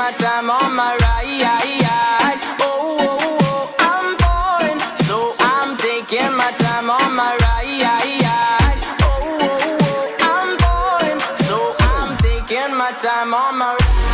my time on my ride. Oh, oh, oh, I'm boring, so I'm taking my time on my ride. Oh, oh, oh, I'm boring, so I'm taking my time on my ride.